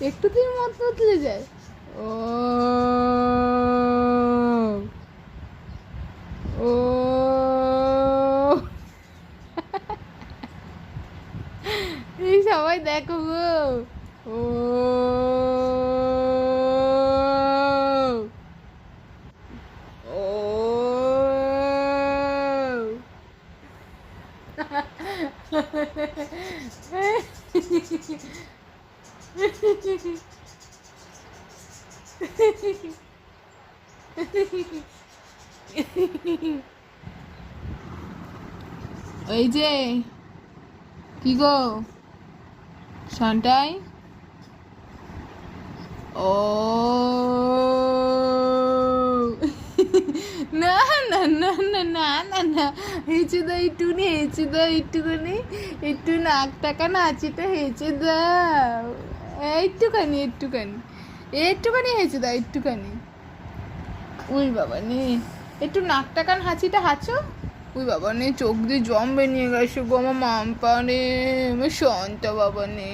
একটু দিন মত বদলে যায়। ও ও এই সবাই দেখো গো। ও ও এই যে কি গো শান্তাই, ও না না না না না না না, হেঁচে দাও একটুখানি, হেঁচে দাও একটুখানি, একটু নাক টাকা নাচিটা হেঁচে দাও, একটুখানি একটুখানি একটুখানি হেঁচে দাও একটুখানি। উই বাবা নে, একটু নাক টাকান হাঁচিটা হাঁচো। উই বাবা নে, চোখ দিয়ে জম বেরিয়ে গেছে গো আমার মাম্পা নে, আমার শান্তা বাবা নে।